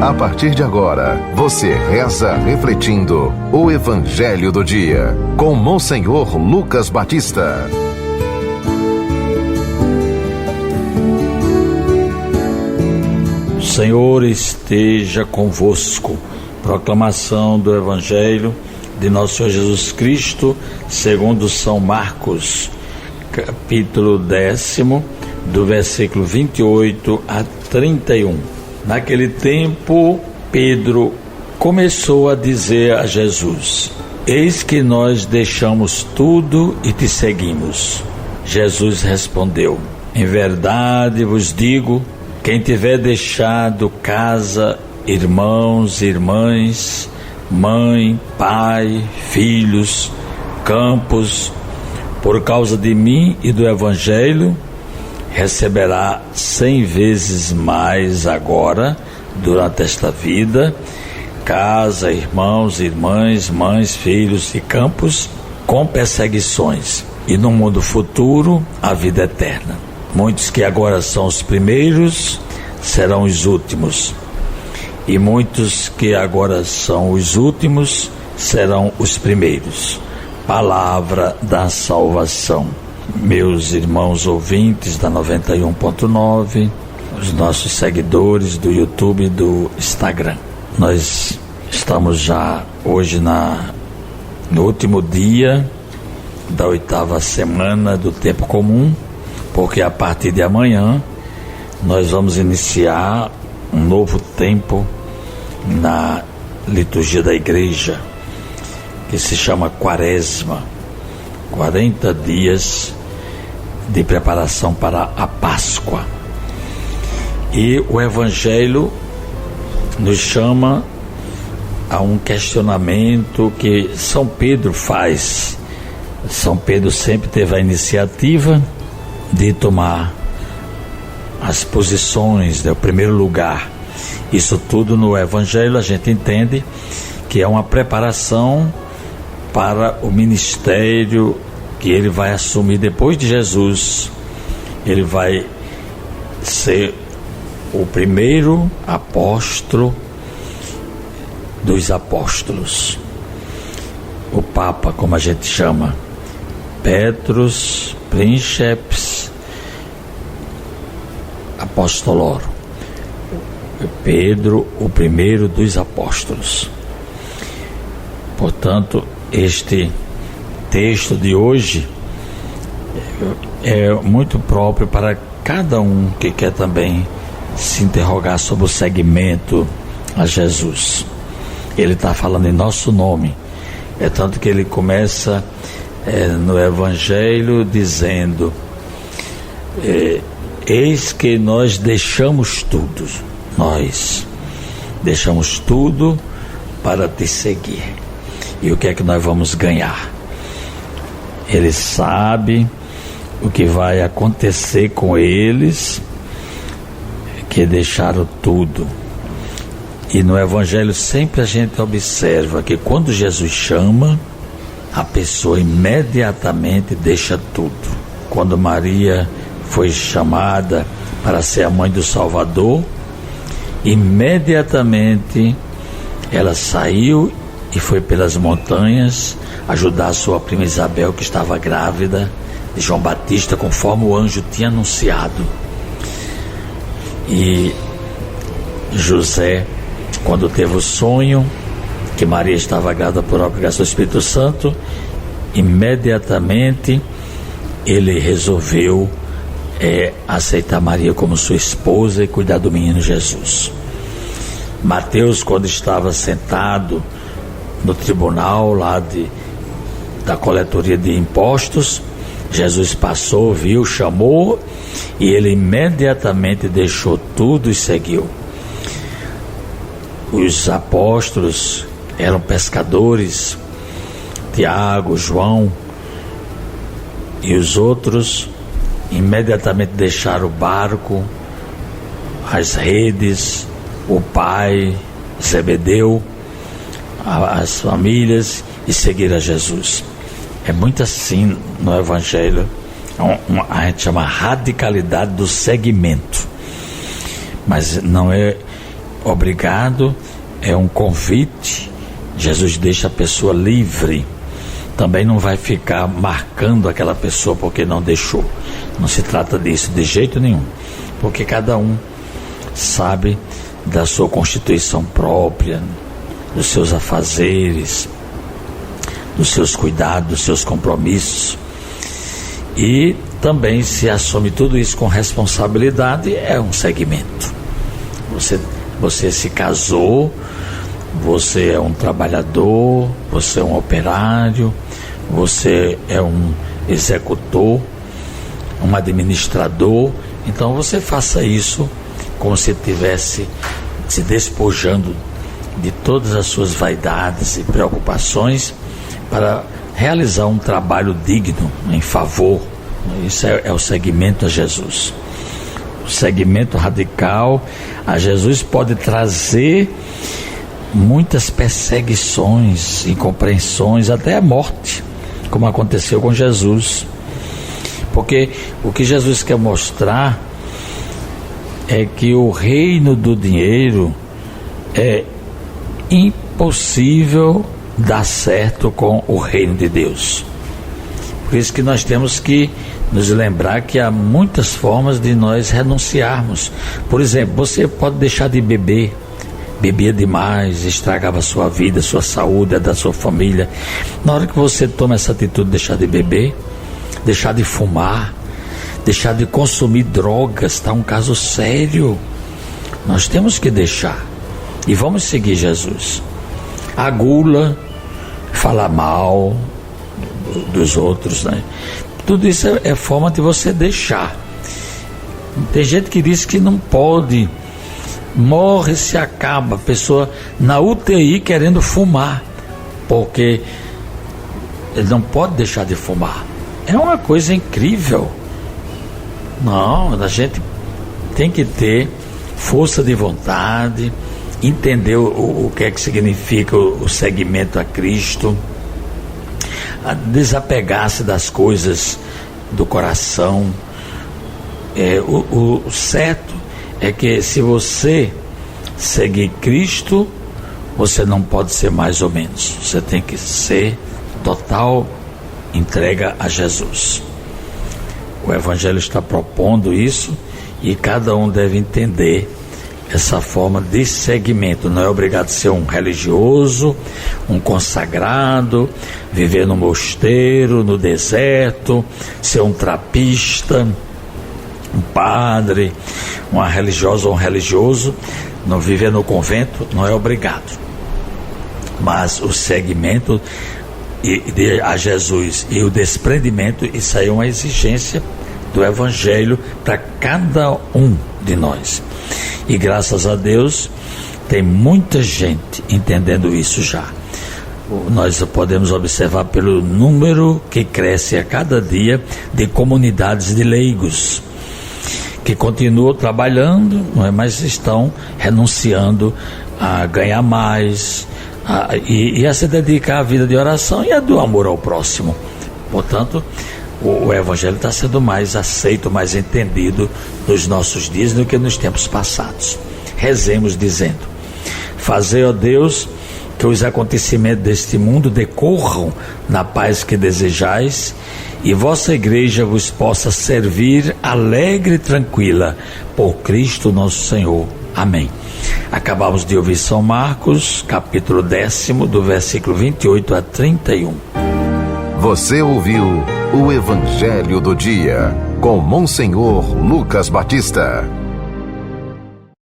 A partir de agora, você reza refletindo o Evangelho do Dia, com Monsenhor Lucas Batista. O Senhor esteja convosco. Proclamação do Evangelho de Nosso Senhor Jesus Cristo, segundo São Marcos, capítulo 10, do versículo 28 a 31. Naquele tempo, Pedro começou a dizer a Jesus: eis que nós deixamos tudo e te seguimos. Jesus respondeu: em verdade vos digo, quem tiver deixado casa, irmãos, irmãs, mãe, pai, filhos, campos, por causa de mim e do Evangelho, receberá 100 vezes mais agora, durante esta vida, casa, irmãos, irmãs, mães, filhos e campos, com perseguições, e no mundo futuro, a vida eterna. Muitos que agora são os primeiros, serão os últimos, e muitos que agora são os últimos, serão os primeiros. Palavra da salvação. Meus irmãos ouvintes da 91.9, os nossos seguidores do YouTube e do Instagram, nós estamos já hoje no último dia da 8ª semana do tempo comum, porque a partir de amanhã nós vamos iniciar um novo tempo na liturgia da igreja, que se chama Quaresma, 40 dias de preparação para a Páscoa. E o Evangelho nos chama a um questionamento que São Pedro faz. São Pedro sempre teve a iniciativa de tomar as posições, o primeiro lugar. Isso tudo no Evangelho a gente entende que é uma preparação para o ministério que ele vai assumir depois de Jesus. Ele vai ser o primeiro apóstolo dos apóstolos. O Papa, como a gente chama, Petrus Princeps Apostolorum. Pedro, o primeiro dos apóstolos. Portanto, este texto de hoje é muito próprio para cada um que quer também se interrogar sobre o seguimento a Jesus. Ele está falando em nosso nome. É tanto que ele começa no Evangelho dizendo: eis que nós deixamos tudo. Nós deixamos tudo para te seguir. E o que é que nós vamos ganhar? Ele sabe o que vai acontecer com eles que deixaram tudo. E no Evangelho sempre a gente observa que quando Jesus chama, a pessoa imediatamente deixa tudo. Quando Maria foi chamada para ser a mãe do Salvador, imediatamente ela saiu e foi pelas montanhas ajudar a sua prima Isabel, que estava grávida de João Batista, conforme o anjo tinha anunciado. E José, quando teve o sonho que Maria estava grávida por obrigação do Espírito Santo, imediatamente ele resolveu aceitar Maria como sua esposa e cuidar do menino Jesus. Mateus, quando estava sentado no tribunal lá da coletoria de impostos, Jesus passou, viu, chamou, e ele imediatamente deixou tudo e seguiu. Os apóstolos eram pescadores, Tiago, João e os outros imediatamente deixaram o barco, as redes, o pai, Zebedeu, as famílias, e seguir a Jesus. É muito assim no Evangelho, a gente chama radicalidade do seguimento, mas não é obrigado é um convite. Jesus deixa a pessoa livre. Também não vai ficar marcando aquela pessoa porque não deixou. Não se trata disso de jeito nenhum, porque cada um sabe da sua constituição própria, dos seus afazeres, dos seus cuidados, dos seus compromissos. E também se assume tudo isso com responsabilidade, é um segmento. Você se casou, você é um trabalhador, você é um operário, você é um executor, um administrador. Então você faça isso como se estivesse se despojando de todas as suas vaidades e preocupações para realizar um trabalho digno, em favor. Isso é o seguimento a Jesus. O seguimento radical a Jesus pode trazer muitas perseguições, incompreensões, até a morte, como aconteceu com Jesus. Porque o que Jesus quer mostrar é que o reino do dinheiro é impossível dar certo com o reino de Deus. Por isso que nós temos que nos lembrar que há muitas formas de nós renunciarmos. Por exemplo, você pode deixar de beber. Bebia demais, estragava a sua vida, a sua saúde, a da sua família. Na hora que você toma essa atitude de deixar de beber, deixar de fumar, deixar de consumir drogas, está um caso sério. Nós temos que deixar e vamos seguir Jesus. A gula, falar mal dos outros, né? Tudo isso é forma de você deixar. Tem gente que diz que não pode, morre, se acaba, a pessoa na UTI querendo fumar, porque ele não pode deixar de fumar. É uma coisa incrível. Não, a gente tem que ter força de vontade, entender o que é que significa o seguimento a Cristo, a desapegar-se das coisas do coração. O certo é que se você seguir Cristo, você não pode ser mais ou menos. Você tem que ser total entrega a Jesus. O Evangelho está propondo isso e cada um deve entender essa forma de seguimento. Não é obrigado a ser um religioso, um consagrado, viver no mosteiro, no deserto, ser um trapista, um padre, uma religiosa ou um religioso. Não viver no convento não é obrigado. Mas o seguimento a Jesus e o desprendimento, isso aí é uma exigência do Evangelho para cada um de nós. E graças a Deus tem muita gente entendendo isso já. Nós podemos observar pelo número que cresce a cada dia de comunidades de leigos que continuam trabalhando, não é, mas estão renunciando a ganhar mais e a se dedicar à vida de oração e a do amor ao próximo. Portanto, o Evangelho está sendo mais aceito, mais entendido nos nossos dias do que nos tempos passados. Rezemos dizendo: fazei, ó Deus, que os acontecimentos deste mundo decorram na paz que desejais e vossa igreja vos possa servir alegre e tranquila, por Cristo nosso Senhor. Amém. Acabamos de ouvir São Marcos, capítulo 10, do versículo 28 a 31. Você ouviu o Evangelho do Dia, com Monsenhor Lucas Batista.